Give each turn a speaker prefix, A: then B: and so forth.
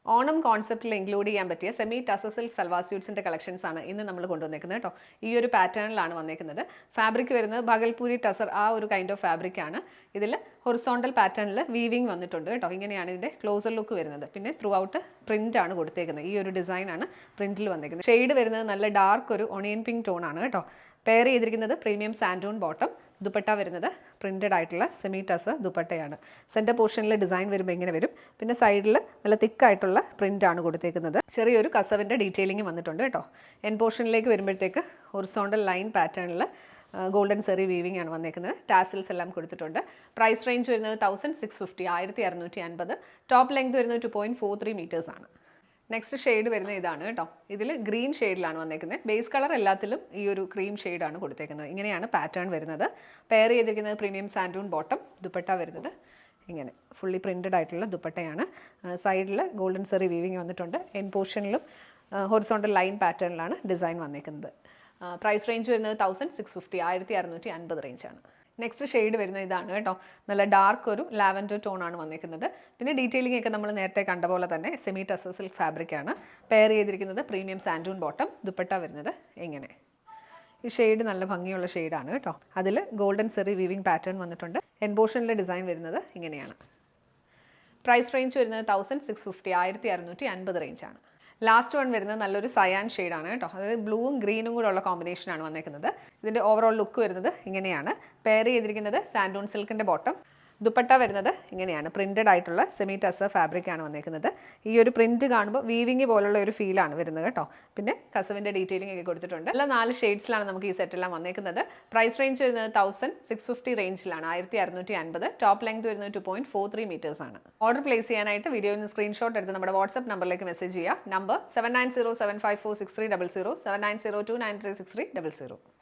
A: Onam കോൺസെപ്റ്റിൽ include ചെയ്യാൻ പറ്റിയ semi tussar silk salwar സ്യൂട്ട്സിൻ്റെ കളക്ഷൻസ് ആണ് ഇന്ന് നമ്മൾ കൊണ്ടുവന്നേക്കുന്നത് കേട്ടോ. ഈ ഒരു പാറ്റേണിലാണ് വന്നേക്കുന്നത്. ഫാബ്രിക് വരുന്നത് ഭഗൽപൂരി ടസർ ആ ഒരു കൈൻഡ് ഓഫ് ഫാബ്രിക് ആണ്. ഇതിൽ ഹൊറിസോണ്ടൽ പാറ്റേണിൽ വീവിങ് വന്നിട്ടുണ്ട് കേട്ടോ. ഇങ്ങനെയാണ് ഇതിൻ്റെ ക്ലോസർ ലുക്ക് വരുന്നത്. പിന്നെ ത്രൂ ഔട്ട് പ്രിന്റ് ആണ് കൊടുത്തേക്കുന്നത്. ഈ ഒരു ഡിസൈനാണ് പ്രിന്റിൽ വന്നേക്കുന്നത്. ഷെയ്ഡ് വരുന്നത് നല്ല ഡാർക്ക് ഒരു ഒണിയൻ പിങ്ക് ടോൺ ആണ് കേട്ടോ. പെയർ ചെയ്തിരിക്കുന്നത് പ്രീമിയം സാൻഡൂൺ ബോട്ടം. ദുപ്പട്ട വരുന്നത് പ്രിന്റഡ് ആയിട്ടുള്ള സെമി ടസർ ദുപ്പട്ടയാണ്. സെൻറ്റർ പോർഷനിൽ ഡിസൈൻ വരുമ്പോൾ ഇങ്ങനെ വരും. പിന്നെ സൈഡിൽ നല്ല തിക്കായിട്ടുള്ള പ്രിന്റ് ആണ് കൊടുത്തേക്കുന്നത്. ചെറിയൊരു കസവിൻ്റെ ഡീറ്റെയിലിംഗ് വന്നിട്ടുണ്ട് കേട്ടോ. എൻ പോർഷനിലേക്ക് വരുമ്പോഴത്തേക്ക് ഹൊറിസോണ്ടൽ ലൈൻ പാറ്റേണിൽ ഗോൾഡൻ സെറി വീവിംഗ് ആണ് വന്നേക്കുന്നത്. ടാസിൽസ് എല്ലാം കൊടുത്തിട്ടുണ്ട്. പ്രൈസ് റേഞ്ച് വരുന്നത് 1650 1650. ടോപ്പ് ലെങ്ത് വരുന്നത് 2.43 മീറ്റേഴ്സ് ആണ്. നെക്സ്റ്റ് ഷെയ്ഡ് വരുന്നത് ഇതാണ് കേട്ടോ. ഇതിൽ ഗ്രീൻ ഷെയ്ഡിലാണ് വന്നേക്കുന്നത്. ബേസ് കളർ എല്ലാത്തിലും ഈ ഒരു ക്രീം ഷെയ്ഡാണ് കൊടുത്തേക്കുന്നത്. ഇങ്ങനെയാണ് പാറ്റേൺ വരുന്നത്. പെയർ ചെയ്തിരിക്കുന്നത് പ്രീമിയം സാൻഡൂൺ ബോട്ടം. ദുപ്പട്ട വരുന്നത് ഇങ്ങനെ ഫുള്ളി പ്രിന്റഡ് ആയിട്ടുള്ള ദുപ്പട്ടയാണ്. സൈഡിൽ ഗോൾഡൻ സെറി വീവിങ് വന്നിട്ടുണ്ട്. എൻ പോർഷനിലും ഹൊറിസോണ്ടൽ ലൈൻ പാറ്റേണിലാണ് ഡിസൈൻ വന്നേക്കുന്നത്. പ്രൈസ് റേഞ്ച് വരുന്നത് 1650 1650 റേഞ്ചാണ്. നെക്സ്റ്റ് ഷെയ്ഡ് വരുന്നത് ഇതാണ് കേട്ടോ. നല്ല ഡാർക്ക് ഒരു ലാവൻഡർ ടോൺ ആണ് വന്നിരിക്കുന്നത്. പിന്നെ ഡീറ്റെയിലിംഗ് ഒക്കെ നമ്മൾ നേരത്തെ കണ്ട പോലെ തന്നെ സെമി ടസർ സിൽക്ക് ഫാബ്രിക് ആണ്. പെയർ ചെയ്തിരിക്കുന്നത് പ്രീമിയം സാൻഡൂൺ ബോട്ടം. ദുപ്പട്ട വരുന്നത് ഇങ്ങനെ. ഈ ഷെയ്ഡ് നല്ല ഭംഗിയുള്ള ഷെയ്ഡാണ് കേട്ടോ. അതിൽ ഗോൾഡൻ സെറി വീവിംഗ് പാറ്റേൺ വന്നിട്ടുണ്ട്. എൻ പോർഷനിലെ ഡിസൈൻ വരുന്നത് ഇങ്ങനെയാണ്. പ്രൈസ് റേഞ്ച് വരുന്നത് 1650 1650 റേഞ്ചാണ്. ലാസ്റ്റ് വൺ വരുന്നത് നല്ലൊരു സയാൻ ഷെയ്ഡാണ് കേട്ടോ. അതായത് ബ്ലൂവും ഗ്രീനും കൂടെ ഉള്ള കോമ്പിനേഷനാണ് വന്നേക്കുന്നത്. ഇതിൻ്റെ ഓവറോൾ ലുക്ക് വരുന്നത് ഇങ്ങനെയാണ്. പെയർ ചെയ്തിരിക്കുന്നത് സാൻഡൂൺ സിൽക്കിൻ്റെ ബോട്ടം. ദുപ്പട്ട വരുന്നത് ഇങ്ങനെയാണ്. പ്രിന്റഡ് ആയിട്ടുള്ള സെമി ടസർ ഫാബ്രിക് ആണ് വന്നേക്കുന്നത്. ഈ ഒരു പ്രിന്റ് കാണുമ്പോൾ വീവിങ് പോലുള്ള ഒരു ഫീലാണ് വരുന്നത് കേട്ടോ. പിന്നെ കസവിൻ്റെ ഡീറ്റെയിലിംഗ് ഒക്കെ കൊടുത്തിട്ടുണ്ട്. എല്ലാ 4 ഷെയ്ഡ്സിലാണ് നമുക്ക് ഈ സെറ്റെല്ലാം വന്നേക്കുന്നത്. പ്രൈസ് റേഞ്ച് വരുന്നത് 1650 റേഞ്ചിലാണ് 1650. ടോപ്പ് ലെങ്ത് വരുന്നത് 2.43 മീറ്റേഴ്സ് ആണ്. ഓർഡർ പ്ലേസ് ചെയ്യാനായിട്ട് വീഡിയോയിൽ നിന്ന് സ്ക്രീൻഷോട്ട് എടുത്ത് നമ്മുടെ വാട്സ്ആപ്പ് നമ്പറിലേക്ക് മെസ്സേജ് ചെയ്യുക. നമ്പർ 7907546300 7902936300.